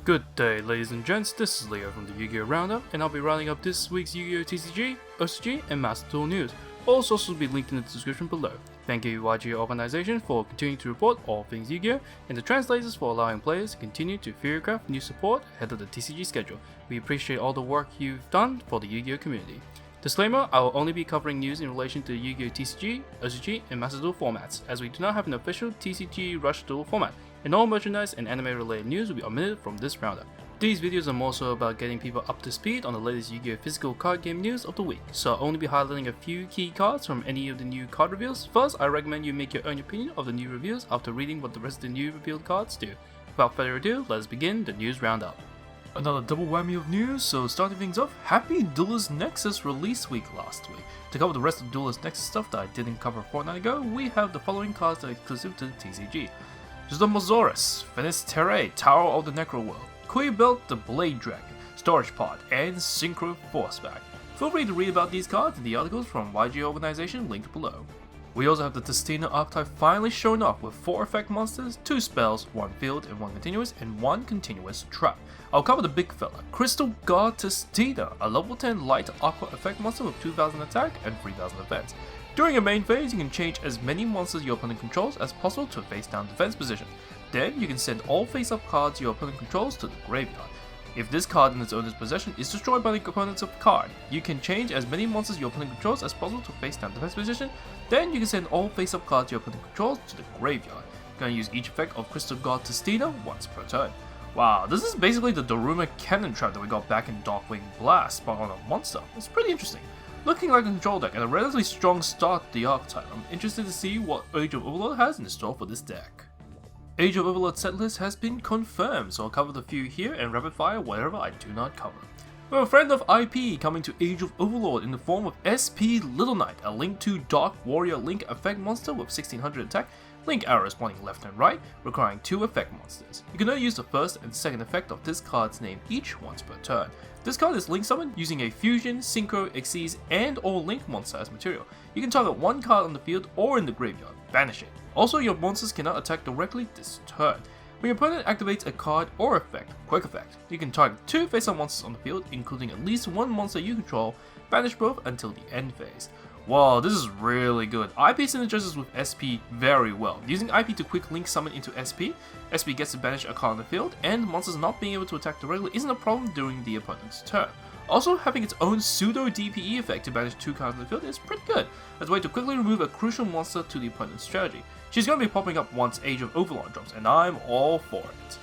Good day, ladies and gents, this is Leo from the Yu-Gi-Oh! Roundup, and I'll be rounding up this week's Yu-Gi-Oh! TCG, OCG, and Master Duel news. All sources will be linked in the description below. Thank you YG Organization for continuing to report all things Yu-Gi-Oh! And the translators for allowing players to continue to choreograph new support ahead of the TCG schedule. We appreciate all the work you've done for the Yu-Gi-Oh! Community. Disclaimer, I will only be covering news in relation to Yu-Gi-Oh! TCG, OCG, and Master Duel formats, as we do not have an official TCG Rush Duel format, and all merchandise and anime related news will be omitted from this roundup. These videos are more so about getting people up to speed on the latest Yu-Gi-Oh! Physical card game news of the week, so I'll only be highlighting a few key cards from any of the new card reveals. First, I recommend you make your own opinion of the new reveals after reading what the rest of the new revealed cards do. Without further ado, let us begin the news roundup. Another double whammy of news, so starting things off, happy Duelist Nexus release week last week. To cover the rest of Duelist Nexus stuff that I didn't cover a fortnight ago, we have the following cards that are exclusive to the TCG. Zomosaurus, Venice Terrae, Tower of the Necroworld, Quibelt the Blade Dragon, Storage Pod, and Synchro Forceback. Feel free to read about these cards in the articles from YG Organization linked below. We also have the Testina archetype finally showing up with 4 effect monsters, 2 spells, 1 field and 1 continuous, and 1 continuous trap. I'll cover the big fella, Crystal God Testina, a level 10 light aqua effect monster with 2000 attack and 3000 defense. During your main phase, you can change as many monsters your opponent controls as possible to a face down defense position. Then you can send all face-up cards your opponent controls to the graveyard. If this card in its owner's possession is destroyed by the opponent's card, you can change as many monsters your opponent controls as possible to face down defense position. Then you can send all face-up cards your opponent controls to the graveyard. You're going to use each effect of Crystal God Testina once per turn. Wow, this is basically the Daruma Cannon Trap that we got back in Darkwing Blast, but on a monster. It's pretty interesting. Looking like a control deck and a relatively strong start to the archetype, I'm interested to see what Age of Overlord has in store for this deck. Age of Overlord setlist has been confirmed, so I'll cover the few here and rapid fire whatever I do not cover. We have a friend of IP coming to Age of Overlord in the form of SP Little Knight, a Link 2 Dark Warrior Link effect monster with 1600 attack, Link arrows pointing left and right, requiring 2 effect monsters. You can only use the first and second effect of this card's name each once per turn. This card is Link summoned using a Fusion, Synchro, Xyz, and or Link monster as material. You can target one card on the field or in the graveyard, banish it. Also, your monsters cannot attack directly this turn. When your opponent activates a card or effect, quick effect, you can target 2 face-up monsters on the field, including at least 1 monster you control, banish both until the end phase. Wow, this is really good. IP synergizes with SP very well. Using IP to quick link summon into SP, SP gets to banish a card on the field, and monsters not being able to attack directly isn't a problem during the opponent's turn. Also, having its own pseudo DPE effect to banish 2 cards on the field is pretty good, as a way to quickly remove a crucial monster to the opponent's strategy. She's going to be popping up once Age of Overlord drops, and I'm all for it.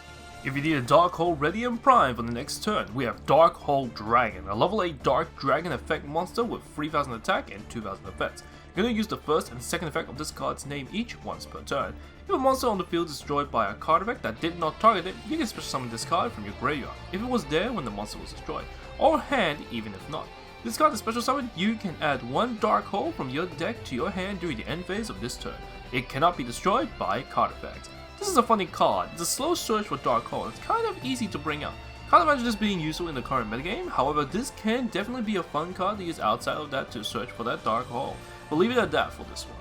If you need a Dark Hole ready and primed for the next turn, we have Dark Hole Dragon, a level 8 Dark Dragon effect monster with 3000 attack and 2000 defense. You're going to use the first and second effect of this card's name each once per turn. If a monster on the field is destroyed by a card effect that did not target it, you can special summon this card from your graveyard, if it was there when the monster was destroyed, or hand even if not. This card is special summon, you can add 1 Dark Hole from your deck to your hand during the end phase of this turn. It cannot be destroyed by card effects. This is a funny card. It's a slow search for Dark Hole, and it's kind of easy to bring up. Can't imagine this being useful in the current metagame, however this can definitely be a fun card to use outside of that to search for that Dark Hole. We'll leave it at that for this one.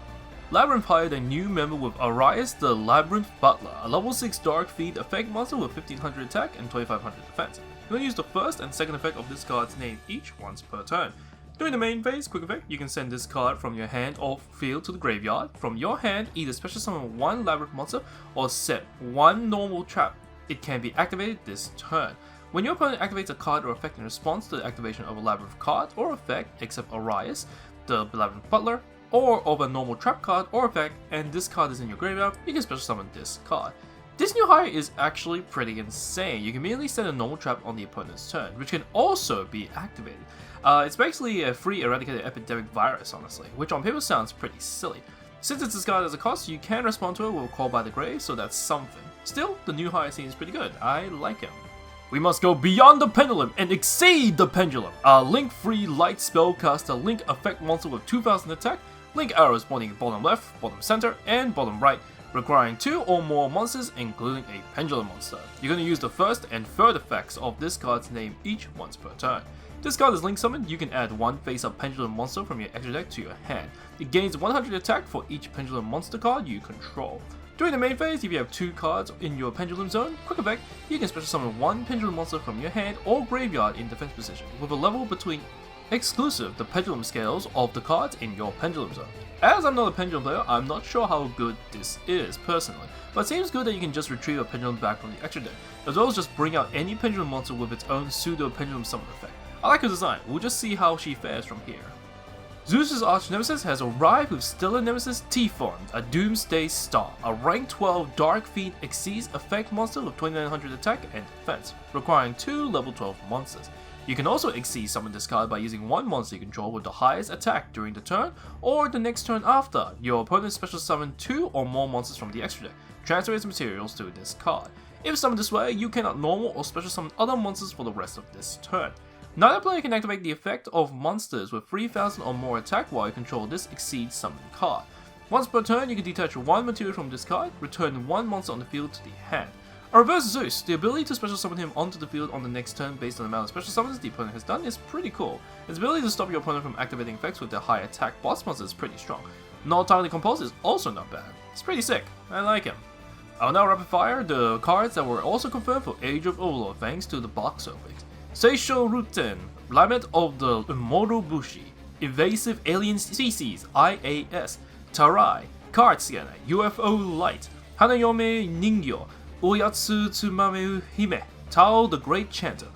Labyrinth hired a new member with Arias the Labyrinth Butler, a level 6 Dark Feed effect monster with 1500 attack and 2500 defense. You're going to use the first and second effect of this card's name each once per turn. During the main phase, quick effect, you can send this card from your hand or field to the graveyard. From your hand, either special summon 1 Labyrinth monster or set 1 normal trap. It can be activated this turn. When your opponent activates a card or effect in response to the activation of a Labyrinth card or effect, except Arias, the Labyrinth Butler, or of a normal trap card or effect, and this card is in your graveyard, you can special summon this card. This new hire is actually pretty insane. You can immediately send a normal trap on the opponent's turn, which can also be activated. It's basically a free eradicated epidemic virus, honestly, which on paper sounds pretty silly. Since it's discarded as a cost, you can respond to it with a Call by the Grave, so that's something. Still, the new hire seems pretty good. I like him. We must go beyond the pendulum and exceed the pendulum. A link-free light spellcaster Link effect monster with 2000 attack, Link arrows pointing bottom left, bottom center, and bottom right, requiring 2 or more monsters, including a pendulum monster. You're going to use the first and third effects of this card's name each once per turn. This card is Link summoned, you can add 1 face-up pendulum monster from your extra deck to your hand. It gains 100 attack for each pendulum monster card you control. During the main phase, if you have 2 cards in your Pendulum Zone, quick effect, you can special summon 1 Pendulum monster from your hand or graveyard in defense position, with a level between exclusive the Pendulum scales of the cards in your Pendulum Zone. As I'm not a Pendulum player, I'm not sure how good this is personally, but it seems good that you can just retrieve a Pendulum back from the extra deck, as well as just bring out any Pendulum monster with its own pseudo Pendulum summon effect. I like her design, we'll just see how she fares from here. Zeus's arch nemesis has arrived with Stellar Nemesis Typhon, a Doomsday Star, a rank 12 Dark Fiend Exceeds effect monster with 2900 attack and defense, requiring 2 level 12 monsters. You can also Exceed summon this card by using 1 monster you control with the highest attack during the turn, or the next turn after. Your opponent special summon 2 or more monsters from the extra deck, transfer its materials to this card. If summoned this way, you cannot normal or special summon other monsters for the rest of this turn. Neither player can activate the effect of monsters with 3000 or more attack while you control this Exceed summon card. Once per turn, you can detach 1 material from this card, return 1 monster on the field to the hand. A Reverse Zeus, the ability to special summon him onto the field on the next turn based on the amount of special summons the opponent has done is pretty cool. Its ability to stop your opponent from activating effects with their high attack boss monster is pretty strong. Not entirely composed is also not bad. It's pretty sick, I like him. I'll now rapid fire the cards that were also confirmed for Age of Overlord thanks to the box openings. Seisho Ruten, Lament of the Immortal Bushi, Invasive Alien Species, IAS, Tarai, Card Scanner, UFO Light, Hanayome Ningyo, Oyatsu Tsumameu Hime, Tao the Great Chanter,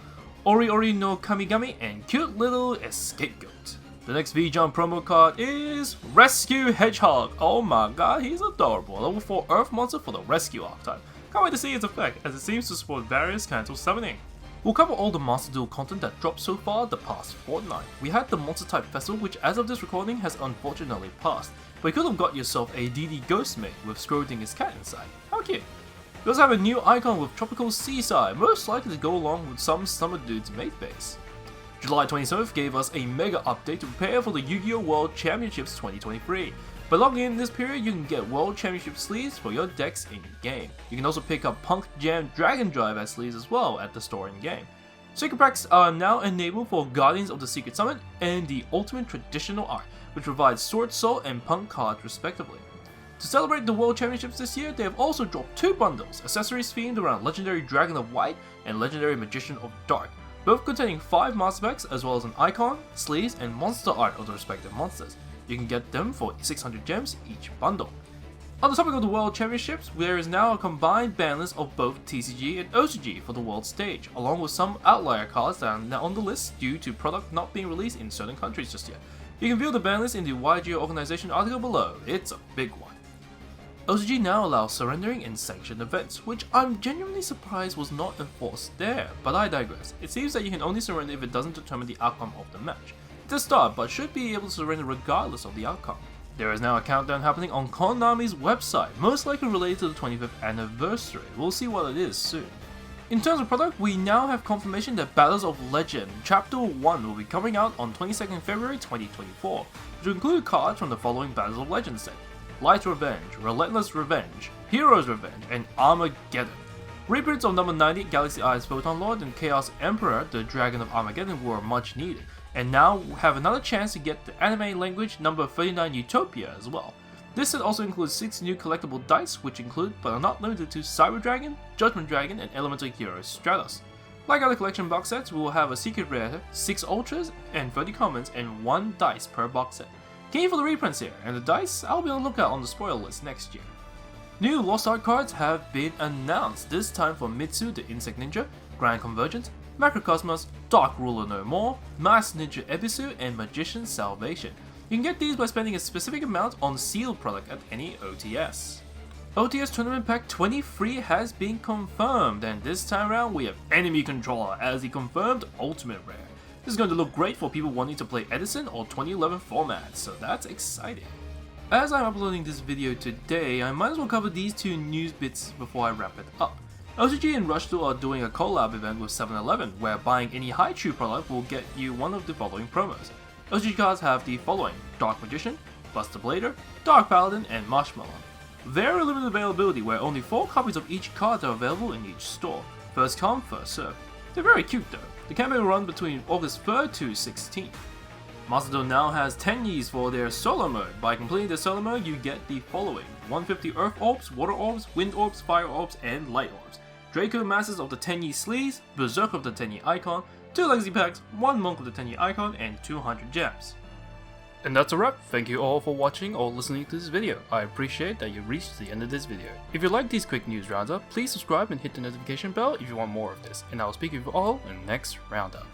Ori Ori no Kamigami, and Cute Little Scapegoat. The next V-Jump promo card is Rescue Hedgehog. Oh my god, he's adorable. Level 4 Earth monster for the Rescue archetype. Can't wait to see its effect, as it seems to support various kinds of summoning. We'll cover all the Master Duel content that dropped so far the past fortnight. We had the Monster Type Vessel, which as of this recording has unfortunately passed, but you could have got yourself a DD Ghost Mate with Scrodinger's cat inside. How cute. We also have a new icon with Tropical Seaside, most likely to go along with some Summer Dude's mate base. July 27th gave us a mega update to prepare for the Yu-Gi-Oh! World Championships 2023. By logging in this period, you can get World Championship sleeves for your decks in-game. You can also pick up Punk Jam Dragon Drive as sleeves as well at the store in-game. Secret packs are now enabled for Guardians of the Secret Summit and the Ultimate Traditional Art, which provides Sword Soul and Punk cards respectively. To celebrate the World Championships this year, they have also dropped 2 bundles, accessories themed around Legendary Dragon of White and Legendary Magician of Dark, both containing 5 master packs as well as an icon, sleeves, and monster art of the respective monsters. You can get them for 600 gems each bundle. On the topic of the World Championships, there is now a combined ban list of both TCG and OCG for the world stage, along with some outlier cards that are now on the list due to product not being released in certain countries just yet. You can view the ban list in the YGO organization article below, it's a big one. OCG now allows surrendering in sanctioned events, which I'm genuinely surprised was not enforced there, but I digress. It seems that you can only surrender if it doesn't determine the outcome of the match. It's a start, but should be able to surrender regardless of the outcome. There is now a countdown happening on Konami's website, most likely related to the 25th anniversary. We'll see what it is soon. In terms of product, we now have confirmation that Battles of Legend Chapter 1 will be coming out on 22nd February 2024, which will include cards from the following Battles of Legend set: Light Revenge, Relentless Revenge, Hero's Revenge, and Armageddon. Reprints of number 90, Galaxy Eyes Photon Lord, and Chaos Emperor, the Dragon of Armageddon, were much needed, and now have another chance to get the anime language number 39 Utopia as well. This set also includes 6 new collectible dice, which include, but are not limited to, Cyber Dragon, Judgment Dragon, and Elemental Hero Stratos. Like other collection box sets, we will have a secret rare, 6 ultras, and 30 commons, and 1 dice per box set. Key for the reprints here, and the dice, I'll be on the lookout on the spoiler list next year. New Lost Art cards have been announced, this time for Mitsu the Insect Ninja, Grand Convergence, Macrocosmos, Dark Ruler No More, Masked Ninja Ebisu, and Magician's Salvation. You can get these by spending a specific amount on sealed product at any OTS. OTS Tournament Pack 23 has been confirmed, and this time around we have Enemy Controller as the confirmed Ultimate Rare. This is going to look great for people wanting to play Edison or 2011 formats, so that's exciting. As I'm uploading this video today, I might as well cover these 2 news bits before I wrap it up. OCG and Rush Duel are doing a collab event with 7-Eleven, where buying any High Chew product will get you one of the following promos. OCG cards have the following: Dark Magician, Buster Blader, Dark Paladin, and Marshmallow. Very limited availability, where only 4 copies of each card are available in each store. First come, first serve. They're very cute though. The campaign will run between August 3rd to 16th. Master Duel now has 10 Ys for their solo mode. By completing the solo mode, you get the following: 150 Earth Orbs, Water Orbs, Wind Orbs, Fire Orbs, and Light Orbs, Draco Masters of the 10 Yi Sleeves, Berserk of the 10 Yi Icon, 2 Legacy Packs, 1 Monk of the 10 Yi Icon, and 200 gems. And that's a wrap. Thank you all for watching or listening to this video. I appreciate that you reached the end of this video. If you like these quick news roundup, please subscribe and hit the notification bell if you want more of this, and I'll speak with you all in the next roundup.